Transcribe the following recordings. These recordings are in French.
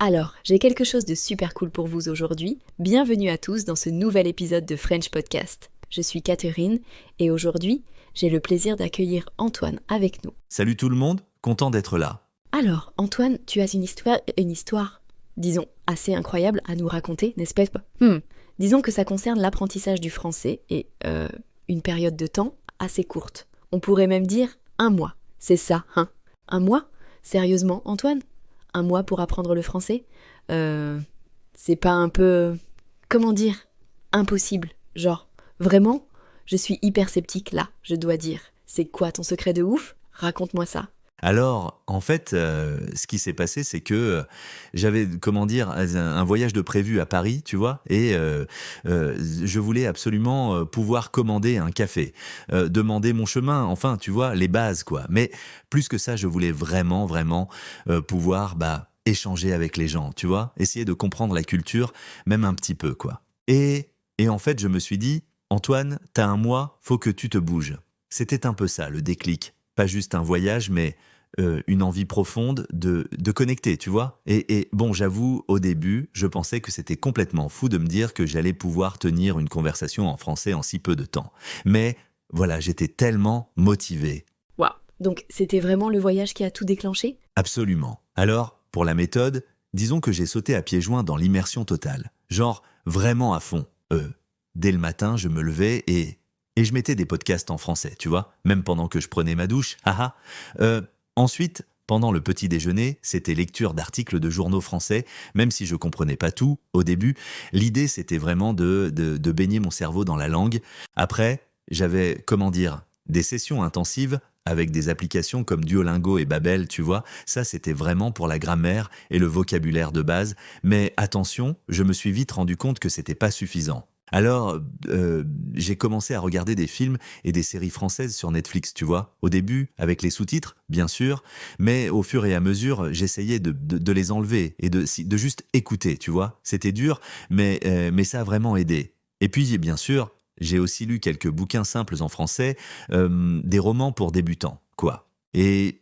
Alors, j'ai quelque chose de super cool pour vous aujourd'hui. Bienvenue à tous dans ce nouvel épisode de French Podcast. Je suis Catherine et aujourd'hui, j'ai le plaisir d'accueillir Antoine avec nous. Salut tout le monde, content d'être là. Alors, Antoine, tu as une histoire, disons, assez incroyable à nous raconter, n'est-ce pas? Disons que ça concerne l'apprentissage du français et une période de temps assez courte. On pourrait même dire 1 mois. C'est ça, hein? 1 mois? Sérieusement, Antoine? 1 mois pour apprendre le français? C'est pas un peu... Comment dire? Impossible. Genre, vraiment? Je suis hyper sceptique là, je dois dire. C'est quoi ton secret de ouf? Raconte-moi ça. Alors, en fait, ce qui s'est passé, c'est que j'avais, un voyage de prévu à Paris, tu vois, et je voulais absolument pouvoir commander un café, demander mon chemin, enfin, tu vois, les bases, quoi. Mais plus que ça, je voulais vraiment pouvoir, échanger avec les gens, tu vois, essayer de comprendre la culture, même un petit peu, quoi. Et en fait, je me suis dit, Antoine, t'as 1 mois, faut que tu te bouges. C'était un peu ça, le déclic. Pas juste un voyage, mais une envie profonde de connecter, tu vois. Et bon, j'avoue, au début, je pensais que c'était complètement fou de me dire que j'allais pouvoir tenir une conversation en français en si peu de temps. Mais voilà, j'étais tellement motivé. Waouh. Donc, c'était vraiment le voyage qui a tout déclenché? Absolument. Alors, pour la méthode, disons que j'ai sauté à pieds joints dans l'immersion totale. Genre, vraiment à fond. Dès le matin, je me levais et je mettais des podcasts en français, tu vois, même pendant que je prenais ma douche. Ensuite, pendant le petit déjeuner, c'était lecture d'articles de journaux français, même si je comprenais pas tout au début. L'idée, c'était vraiment de baigner mon cerveau dans la langue. Après, j'avais, des sessions intensives avec des applications comme Duolingo et Babel, tu vois. Ça, c'était vraiment pour la grammaire et le vocabulaire de base. Mais attention, je me suis vite rendu compte que c'était pas suffisant. Alors, j'ai commencé à regarder des films et des séries françaises sur Netflix, tu vois. Au début, avec les sous-titres, bien sûr, mais au fur et à mesure, j'essayais de les enlever et de juste écouter, tu vois. C'était dur, mais ça a vraiment aidé. Et puis, bien sûr, j'ai aussi lu quelques bouquins simples en français, des romans pour débutants, quoi. Et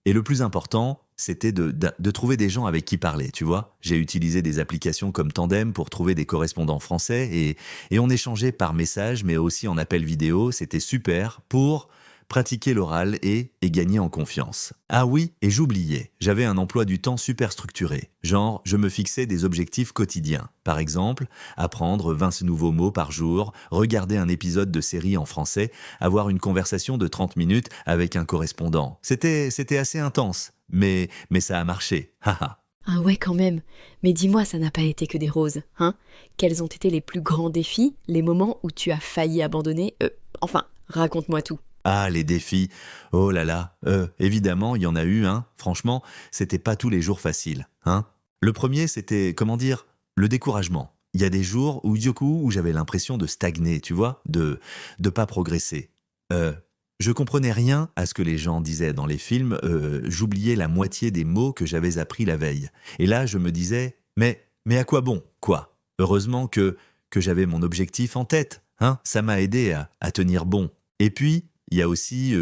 le plus important, c'était de trouver des gens avec qui parler, tu vois. J'ai utilisé des applications comme Tandem pour trouver des correspondants français et on échangeait par message, mais aussi en appel vidéo. C'était super pour pratiquer l'oral et gagner en confiance. Ah oui, et j'oubliais, j'avais un emploi du temps super structuré. Genre, je me fixais des objectifs quotidiens. Par exemple, apprendre 20 nouveaux mots par jour, regarder un épisode de série en français, avoir une conversation de 30 minutes avec un correspondant. C'était assez intense, mais ça a marché. Haha. Ah ouais, quand même. Mais dis-moi, ça n'a pas été que des roses, hein? Quels ont été les plus grands défis, les moments où tu as failli abandonner? Enfin, raconte-moi tout. Ah, les défis. Oh là là. Évidemment, il y en a eu, hein. Franchement, c'était pas tous les jours facile, hein. Le premier, c'était, le découragement. Il y a des jours où, du coup, où j'avais l'impression de stagner, tu vois, de pas progresser. Je comprenais rien à ce que les gens disaient dans les films, j'oubliais la moitié des mots que j'avais appris la veille. Et là, je me disais, mais à quoi bon, quoi? Heureusement que j'avais mon objectif en tête, hein. Ça m'a aidé à tenir bon. Et puis, il y a aussi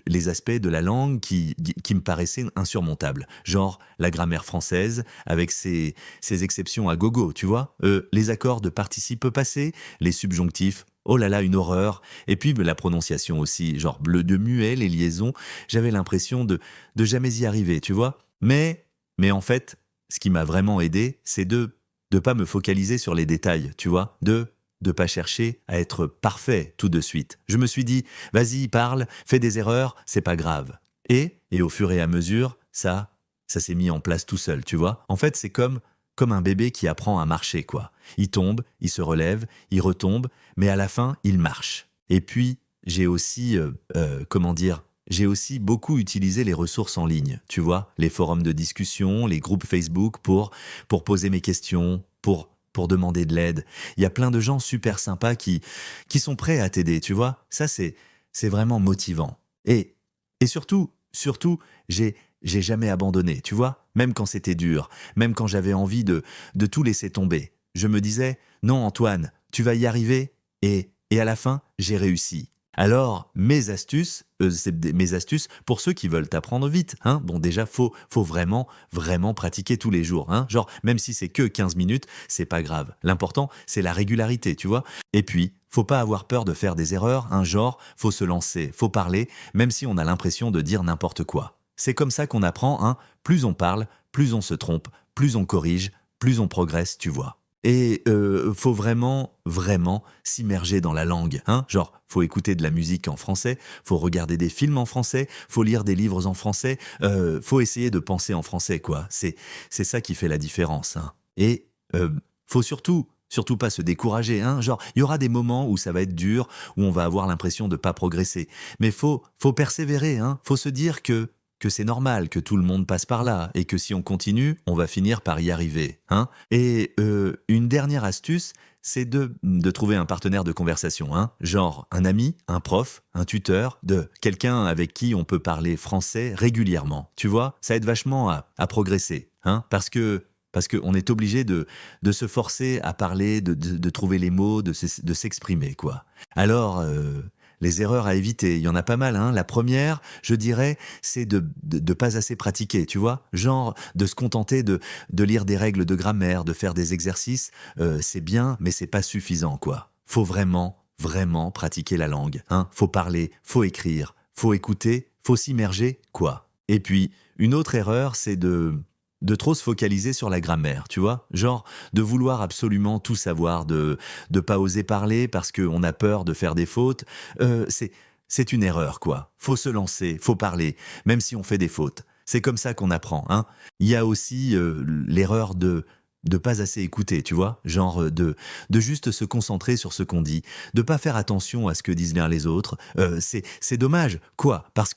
les aspects de la langue qui me paraissaient insurmontables. Genre la grammaire française, avec ses exceptions à gogo, tu vois. Les accords de participe passé, les subjonctifs, oh là là, une horreur. Et puis la prononciation aussi, genre bleu de muet, les liaisons. J'avais l'impression de jamais y arriver, tu vois. Mais en fait, ce qui m'a vraiment aidé, c'est de pas me focaliser sur les détails, tu vois. De pas chercher à être parfait tout de suite. Je me suis dit, vas-y, parle, fais des erreurs, c'est pas grave. Et au fur et à mesure, ça s'est mis en place tout seul, tu vois. En fait, c'est comme un bébé qui apprend à marcher, quoi. Il tombe, il se relève, il retombe, mais à la fin, il marche. Et puis, j'ai aussi, j'ai aussi beaucoup utilisé les ressources en ligne, tu vois, les forums de discussion, les groupes Facebook pour poser mes questions, pour demander de l'aide. Il y a plein de gens super sympas qui sont prêts à t'aider, tu vois. Ça, c'est vraiment motivant. Et surtout, j'ai jamais abandonné, tu vois. Même quand c'était dur, même quand j'avais envie de tout laisser tomber. Je me disais, non Antoine, tu vas y arriver. Et à la fin, j'ai réussi. Alors, mes astuces pour ceux qui veulent apprendre vite. Hein. Bon, déjà, faut vraiment, vraiment pratiquer tous les jours. Hein. Genre, même si c'est que 15 minutes, c'est pas grave. L'important, c'est la régularité, tu vois. Et puis, faut pas avoir peur de faire des erreurs. Hein. Genre, faut se lancer, faut parler, même si on a l'impression de dire n'importe quoi. C'est comme ça qu'on apprend. Hein. Plus on parle, plus on se trompe, plus on corrige, plus on progresse, tu vois. Et faut vraiment, vraiment s'immerger dans la langue. Hein. Genre, faut écouter de la musique en français, faut regarder des films en français, faut lire des livres en français, faut essayer de penser en français, quoi. C'est ça qui fait la différence. Hein. Et faut surtout pas se décourager. Hein. Genre, il y aura des moments où ça va être dur, où on va avoir l'impression de pas progresser. Mais faut persévérer. Hein. Faut se dire que c'est normal, que tout le monde passe par là, et que si on continue, on va finir par y arriver. Hein. Et une dernière astuce, c'est de trouver un partenaire de conversation. Hein. Genre un ami, un prof, un tuteur, de quelqu'un avec qui on peut parler français régulièrement. Tu vois, ça aide vachement à progresser. Hein. Parce qu'on est obligé de se forcer à parler, de trouver les mots, de s'exprimer, quoi. Alors, les erreurs à éviter, il y en a pas mal. Hein. La première, je dirais, c'est de pas assez pratiquer, tu vois. Genre, de se contenter de lire des règles de grammaire, de faire des exercices, c'est bien, mais c'est pas suffisant, quoi. Faut vraiment, vraiment pratiquer la langue. Hein. Faut parler, faut écrire, faut écouter, faut s'immerger, quoi. Et puis, une autre erreur, c'est de trop se focaliser sur la grammaire, tu vois. Genre, de vouloir absolument tout savoir, de pas oser parler parce qu'on a peur de faire des fautes. C'est une erreur, quoi. Faut se lancer, faut parler, même si on fait des fautes. C'est comme ça qu'on apprend, hein. Il y a aussi l'erreur de pas assez écouter, tu vois. Genre, de juste se concentrer sur ce qu'on dit, de pas faire attention à ce que disent les autres. C'est dommage, quoi. Parce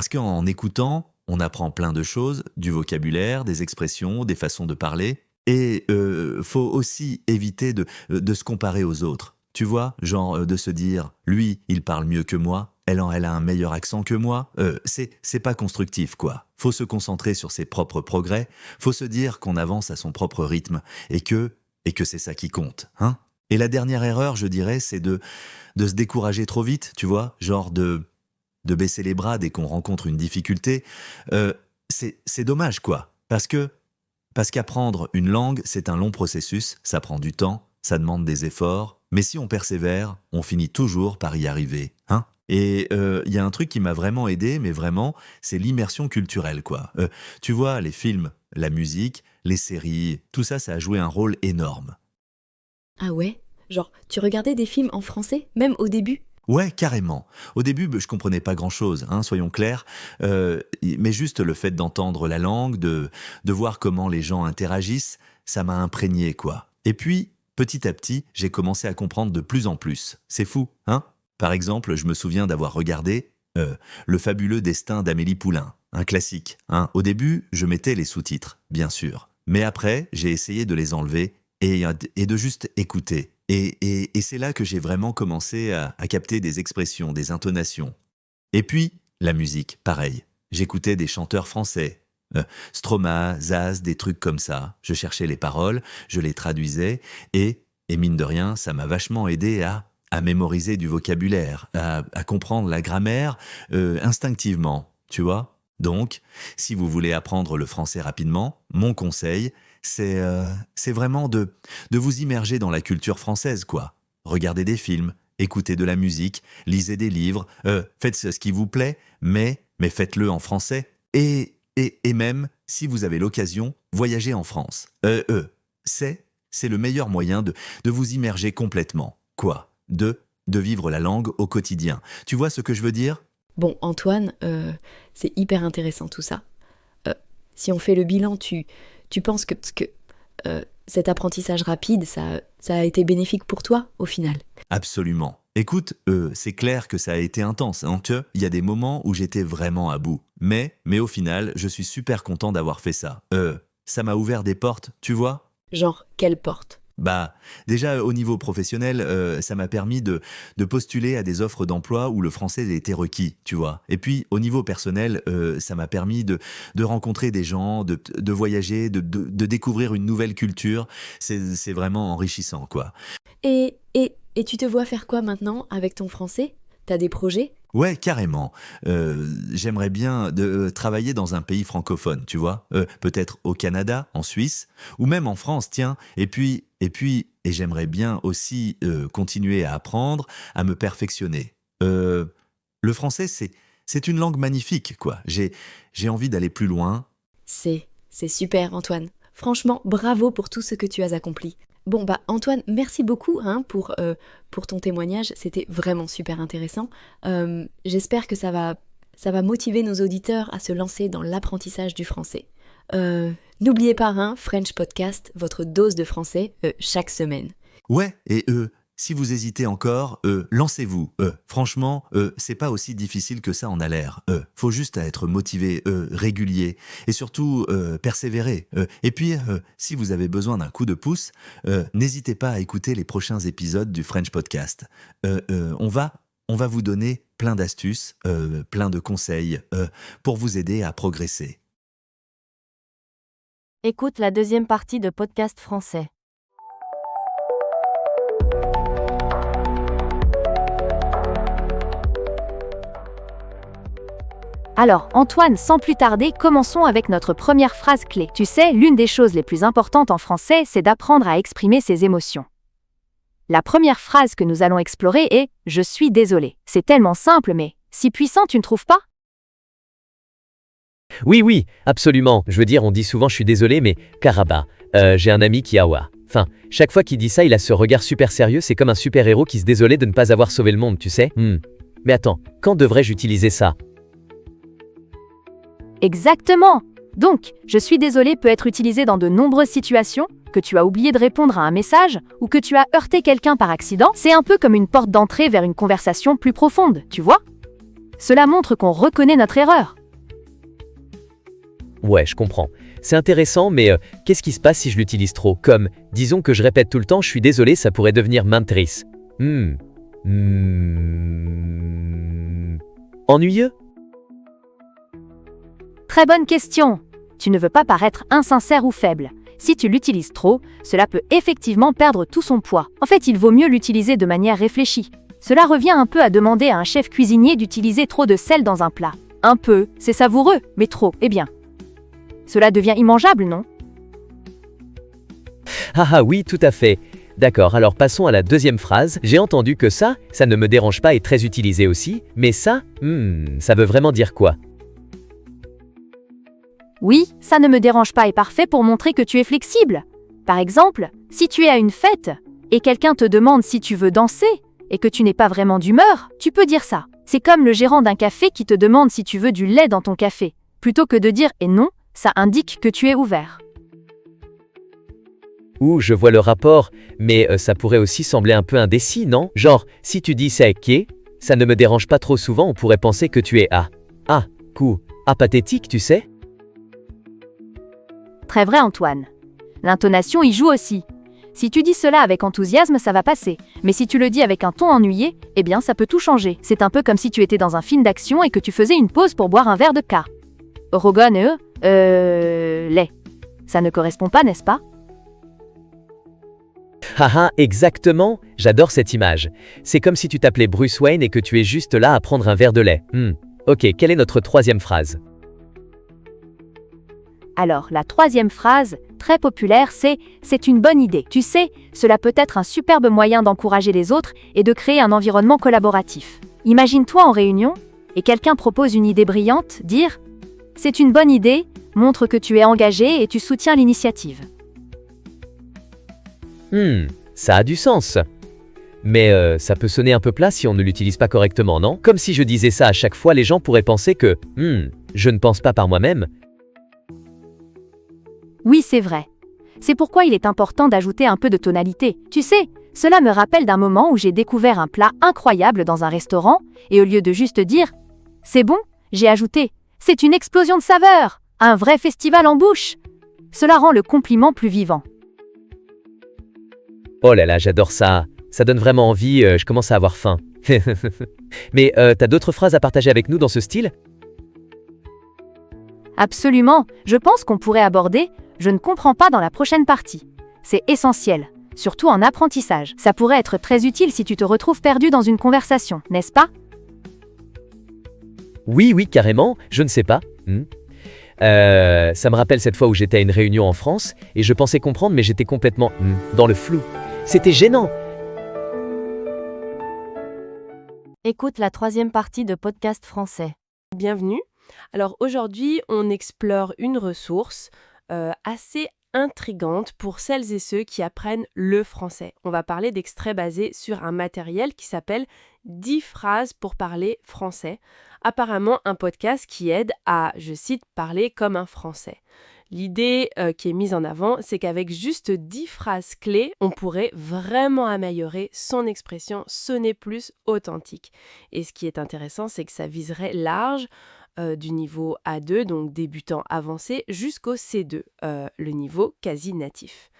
qu'en écoutant, on apprend plein de choses, du vocabulaire, des expressions, des façons de parler. Et faut aussi éviter de se comparer aux autres. Tu vois, genre de se dire, lui, il parle mieux que moi, elle a un meilleur accent que moi. C'est pas constructif, quoi. Faut se concentrer sur ses propres progrès. Faut se dire qu'on avance à son propre rythme et que c'est ça qui compte, hein. Et la dernière erreur, je dirais, c'est de se décourager trop vite, tu vois, genre de baisser les bras dès qu'on rencontre une difficulté, c'est dommage, quoi. Parce qu'apprendre une langue, c'est un long processus, ça prend du temps, ça demande des efforts, mais si on persévère, on finit toujours par y arriver. Hein. Et y a un truc qui m'a vraiment aidé, mais vraiment, c'est l'immersion culturelle, quoi. Tu vois, les films, la musique, les séries, tout ça, ça a joué un rôle énorme. Ah ouais? Genre, tu regardais des films en français, même au début? Ouais, carrément. Au début, je comprenais pas grand-chose, hein, soyons clairs, mais juste le fait d'entendre la langue, de voir comment les gens interagissent, ça m'a imprégné, quoi. Et puis, petit à petit, j'ai commencé à comprendre de plus en plus. C'est fou, hein? Par exemple, je me souviens d'avoir regardé Le fabuleux destin d'Amélie Poulain, un classique. Hein. Au début, je mettais les sous-titres, bien sûr. Mais après, j'ai essayé de les enlever et de juste écouter. Et c'est là que j'ai vraiment commencé à capter des expressions, des intonations. Et puis, la musique, pareil. J'écoutais des chanteurs français. Stromae, Zaz, des trucs comme ça. Je cherchais les paroles, je les traduisais, et mine de rien, ça m'a vachement aidé à mémoriser du vocabulaire, à comprendre la grammaire instinctivement, tu vois. Donc, si vous voulez apprendre le français rapidement, mon conseil, c'est vraiment de vous immerger dans la culture française, quoi. Regardez des films, écoutez de la musique, lisez des livres, faites ce qui vous plaît, mais faites-le en français. Et même, si vous avez l'occasion, voyagez en France. C'est le meilleur moyen de vous immerger complètement. Quoi? De vivre la langue au quotidien. Tu vois ce que je veux dire? Bon, Antoine, c'est hyper intéressant tout ça. Si on fait le bilan, tu penses que cet apprentissage rapide, ça a été bénéfique pour toi, au final? Absolument. Écoute, c'est clair que ça a été intense, hein, tu vois. Il y a des moments où j'étais vraiment à bout. Mais au final, je suis super content d'avoir fait ça. Ça m'a ouvert des portes, tu vois. Genre, quelle porte? Bah, déjà au niveau professionnel, ça m'a permis de postuler à des offres d'emploi où le français était requis, tu vois. Et puis au niveau personnel, ça m'a permis de rencontrer des gens, de voyager, de découvrir une nouvelle culture. C'est vraiment enrichissant, quoi. Et tu te vois faire quoi maintenant avec ton français? T'as des projets? Ouais, carrément. J'aimerais bien travailler dans un pays francophone, tu vois. Peut-être au Canada, en Suisse, ou même en France, tiens. Et j'aimerais bien aussi continuer à apprendre, à me perfectionner. Le français, c'est une langue magnifique, quoi. J'ai envie d'aller plus loin. C'est super, Antoine. Franchement, bravo pour tout ce que tu as accompli. Bon, bah Antoine, merci beaucoup pour ton témoignage, c'était vraiment super intéressant. J'espère que ça va motiver nos auditeurs à se lancer dans l'apprentissage du français. N'oubliez pas, French Podcast, votre dose de français chaque semaine. Ouais, et si vous hésitez encore, lancez-vous. Franchement, c'est pas aussi difficile que ça en a l'air. Faut juste être motivé, régulier, et surtout persévérer. Et puis, si vous avez besoin d'un coup de pouce, n'hésitez pas à écouter les prochains épisodes du French Podcast. On va vous donner plein d'astuces, plein de conseils pour vous aider à progresser. Écoute la deuxième partie de Podcast français. Alors, Antoine, sans plus tarder, commençons avec notre première phrase clé. Tu sais, l'une des choses les plus importantes en français, c'est d'apprendre à exprimer ses émotions. La première phrase que nous allons explorer est « Je suis désolé ». C'est tellement simple, mais si puissant, tu ne trouves pas ? Oui, absolument. Je veux dire, on dit souvent je suis désolé, mais caraba, j'ai un ami qui a ouah. Enfin, chaque fois qu'il dit ça, il a ce regard super sérieux, c'est comme un super-héros qui se désolait de ne pas avoir sauvé le monde, tu sais. Mais attends, quand devrais-je utiliser ça ? Exactement. Donc, je suis désolé peut être utilisé dans de nombreuses situations, que tu as oublié de répondre à un message ou que tu as heurté quelqu'un par accident. C'est un peu comme une porte d'entrée vers une conversation plus profonde, tu vois ? Cela montre qu'on reconnaît notre erreur. Ouais, je comprends. C'est intéressant, mais qu'est-ce qui se passe si je l'utilise trop ? Comme, disons que je répète tout le temps, je suis désolé, ça pourrait devenir m'intéresser. Ennuyeux ? Très bonne question. Tu ne veux pas paraître insincère ou faible. Si tu l'utilises trop, cela peut effectivement perdre tout son poids. En fait, il vaut mieux l'utiliser de manière réfléchie. Cela revient un peu à demander à un chef cuisinier d'utiliser trop de sel dans un plat. Un peu, c'est savoureux, mais trop, eh bien. Cela devient immangeable, non ? Ah oui, tout à fait. D'accord, alors passons à la deuxième phrase. J'ai entendu que ça ne me dérange pas est très utilisé aussi, mais ça veut vraiment dire quoi ? Oui, ça ne me dérange pas est parfait pour montrer que tu es flexible. Par exemple, si tu es à une fête et quelqu'un te demande si tu veux danser et que tu n'es pas vraiment d'humeur, tu peux dire ça. C'est comme le gérant d'un café qui te demande si tu veux du lait dans ton café. Plutôt que de dire « et non », ça indique que tu es ouvert. Je vois le rapport, mais ça pourrait aussi sembler un peu indécis, non ? Genre, si tu dis c'est qui, ça ne me dérange pas trop souvent, on pourrait penser que tu es pathétique, tu sais ? Très vrai, Antoine. L'intonation y joue aussi. Si tu dis cela avec enthousiasme, ça va passer. Mais si tu le dis avec un ton ennuyé, eh bien ça peut tout changer. C'est un peu comme si tu étais dans un film d'action et que tu faisais une pause pour boire un verre de thé. Rogan lait. Ça ne correspond pas, n'est-ce pas ? Exactement, j'adore cette image. C'est comme si tu t'appelais Bruce Wayne et que tu es juste là à prendre un verre de lait. Ok, quelle est notre troisième phrase ? Alors, la troisième phrase, très populaire, c'est une bonne idée. Tu sais, cela peut être un superbe moyen d'encourager les autres et de créer un environnement collaboratif. Imagine-toi en réunion et quelqu'un propose une idée brillante, dire « C'est une bonne idée », montre que tu es engagé et tu soutiens l'initiative. Ça a du sens. Mais ça peut sonner un peu plat si on ne l'utilise pas correctement, non ? Comme si je disais ça à chaque fois, les gens pourraient penser que je ne pense pas par moi-même. Oui, c'est vrai. C'est pourquoi il est important d'ajouter un peu de tonalité. Tu sais, cela me rappelle d'un moment où j'ai découvert un plat incroyable dans un restaurant, et au lieu de juste dire « C'est bon », j'ai ajouté « C'est une explosion de saveurs, un vrai festival en bouche ». Cela rend le compliment plus vivant. Oh là là, j'adore ça. Ça donne vraiment envie, je commence à avoir faim. Mais t'as d'autres phrases à partager avec nous dans ce style ? Absolument, je pense qu'on pourrait aborder « Je ne comprends pas » dans la prochaine partie. C'est essentiel, surtout en apprentissage. Ça pourrait être très utile si tu te retrouves perdu dans une conversation, n'est-ce pas ? Oui, oui, carrément, je ne sais pas. Ça me rappelle cette fois où j'étais à une réunion en France et je pensais comprendre mais j'étais complètement dans le flou. C'était gênant. Écoute la troisième partie de Podcast français. Bienvenue. Alors aujourd'hui, on explore une ressource assez intrigante pour celles et ceux qui apprennent le français. On va parler d'extraits basés sur un matériel qui s'appelle 10 phrases pour parler français. Apparemment, un podcast qui aide à, je cite, parler comme un français. L'idée qui est mise en avant, c'est qu'avec juste 10 phrases clés, on pourrait vraiment améliorer son expression, sonner plus authentique. Et ce qui est intéressant, c'est que ça viserait large, du niveau A2, donc débutant avancé, jusqu'au C2, le niveau quasi natif.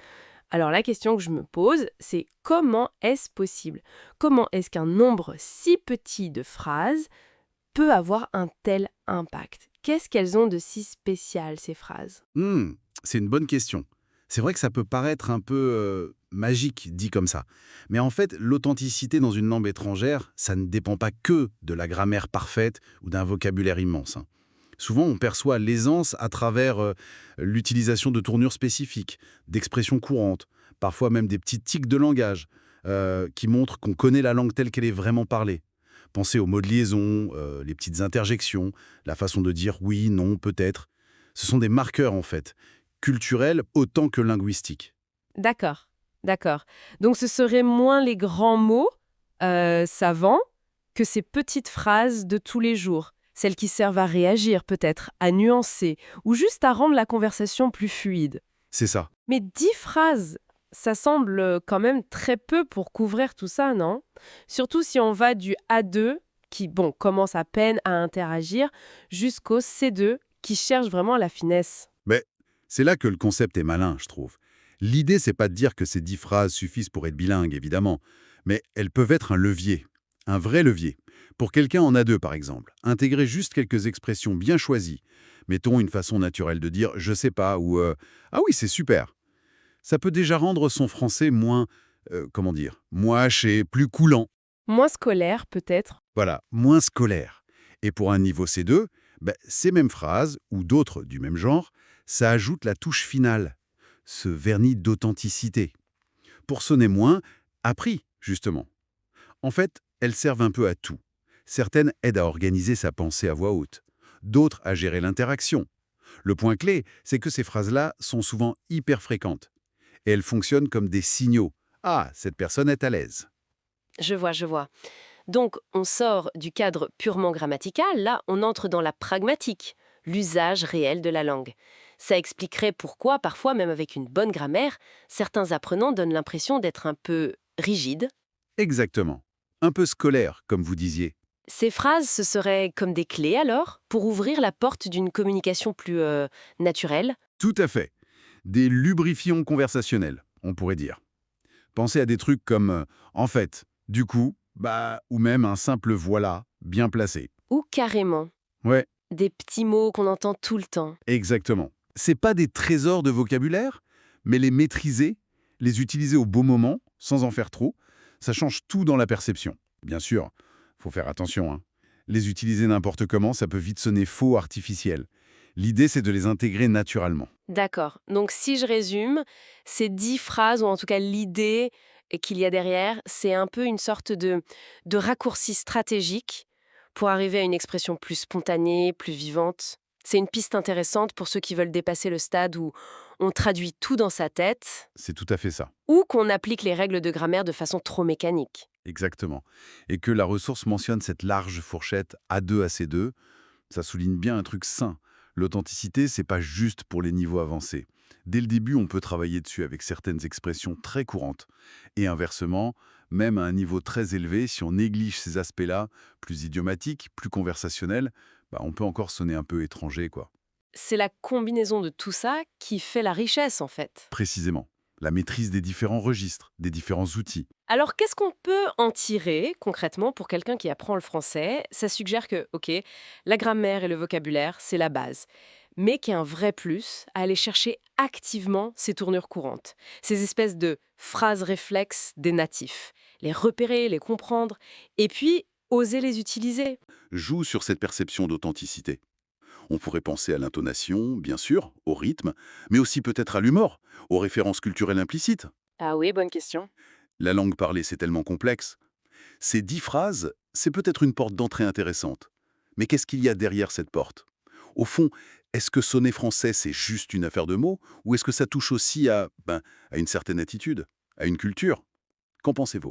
Alors la question que je me pose, c'est comment est-ce possible? Comment est-ce qu'un nombre si petit de phrases peut avoir un tel impact? Qu'est-ce qu'elles ont de si spécial, ces phrases? C'est une bonne question. C'est vrai que ça peut paraître un peu magique, dit comme ça. Mais en fait, l'authenticité dans une langue étrangère, ça ne dépend pas que de la grammaire parfaite ou d'un vocabulaire immense. Souvent, on perçoit l'aisance à travers l'utilisation de tournures spécifiques, d'expressions courantes, parfois même des petits tics de langage qui montrent qu'on connaît la langue telle qu'elle est vraiment parlée. Pensez aux mots de liaison, les petites interjections, la façon de dire oui, non, peut-être. Ce sont des marqueurs, en fait, culturels autant que linguistiques. D'accord. Donc ce serait moins les grands mots savants que ces petites phrases de tous les jours, celles qui servent à réagir peut-être, à nuancer, ou juste à rendre la conversation plus fluide. C'est ça. Mais 10 phrases, ça semble quand même très peu pour couvrir tout ça, non? Surtout si on va du A2, qui, commence à peine à interagir, jusqu'au C2, qui cherche vraiment la finesse. Mais c'est là que le concept est malin, je trouve. L'idée, c'est pas de dire que ces 10 phrases suffisent pour être bilingue, évidemment, mais elles peuvent être un levier, un vrai levier. Pour quelqu'un en A2, par exemple, intégrer juste quelques expressions bien choisies, mettons une façon naturelle de dire « je sais pas » ou « ah oui, c'est super ». Ça peut déjà rendre son français moins, moins haché, plus coulant. Moins scolaire, peut-être. Voilà, moins scolaire. Et pour un niveau C2, ces mêmes phrases, ou d'autres du même genre, ça ajoute la touche finale, ce vernis d'authenticité. Pour sonner moins appris, justement. En fait, elles servent un peu à tout. Certaines aident à organiser sa pensée à voix haute, d'autres à gérer l'interaction. Le point clé, c'est que ces phrases-là sont souvent hyper fréquentes. Et elles fonctionnent comme des signaux. Ah, cette personne est à l'aise. Je vois. Donc, on sort du cadre purement grammatical, là, on entre dans la pragmatique, l'usage réel de la langue. Ça expliquerait pourquoi, parfois, même avec une bonne grammaire, certains apprenants donnent l'impression d'être un peu rigides. Exactement. Un peu scolaire, comme vous disiez. Ces phrases, ce seraient comme des clés, alors, pour ouvrir la porte d'une communication plus naturelle. Tout à fait. Des lubrifiants conversationnels, on pourrait dire. Pensez à des trucs comme en fait, du coup, ou même un simple voilà bien placé. Ou carrément, Ouais, des petits mots qu'on entend tout le temps. exactement. C'est pas des trésors de vocabulaire, mais les maîtriser, les utiliser au bon moment, sans en faire trop, ça change tout dans la perception. Bien sûr, faut faire attention. Les utiliser n'importe comment, ça peut vite sonner faux, artificiel. L'idée, c'est de les intégrer naturellement. D'accord. Donc, si je résume, ces 10 phrases, ou en tout cas l'idée qu'il y a derrière, c'est un peu une sorte de raccourci stratégique pour arriver à une expression plus spontanée, plus vivante. C'est une piste intéressante pour ceux qui veulent dépasser le stade où on traduit tout dans sa tête C'est tout à fait ça. ou qu'on applique les règles de grammaire de façon trop mécanique. Exactement. Et que la ressource mentionne cette large fourchette A2 à C2, ça souligne bien un truc sain. L'authenticité, c'est pas juste pour les niveaux avancés. Dès le début, on peut travailler dessus avec certaines expressions très courantes. Et inversement, même à un niveau très élevé, si on néglige ces aspects-là, plus idiomatiques, plus conversationnels, on peut encore sonner un peu étranger, quoi. C'est la combinaison de tout ça qui fait la richesse, en fait. Précisément. La maîtrise des différents registres, des différents outils. Alors, qu'est-ce qu'on peut en tirer concrètement pour quelqu'un qui apprend le français? Ça suggère que, la grammaire et le vocabulaire, c'est la base, mais qu'il y a un vrai plus à aller chercher activement ces tournures courantes, ces espèces de phrases réflexes des natifs, les repérer, les comprendre, et puis oser les utiliser. Joue sur cette perception d'authenticité. On pourrait penser à l'intonation, bien sûr, au rythme, mais aussi peut-être à l'humour, aux références culturelles implicites. Ah oui, bonne question. La langue parlée, c'est tellement complexe. Ces 10 phrases, c'est peut-être une porte d'entrée intéressante. Mais qu'est-ce qu'il y a derrière cette porte? Au fond, est-ce que sonner français, c'est juste une affaire de mots, ou est-ce que ça touche aussi à une certaine attitude, à une culture? Qu'en pensez-vous?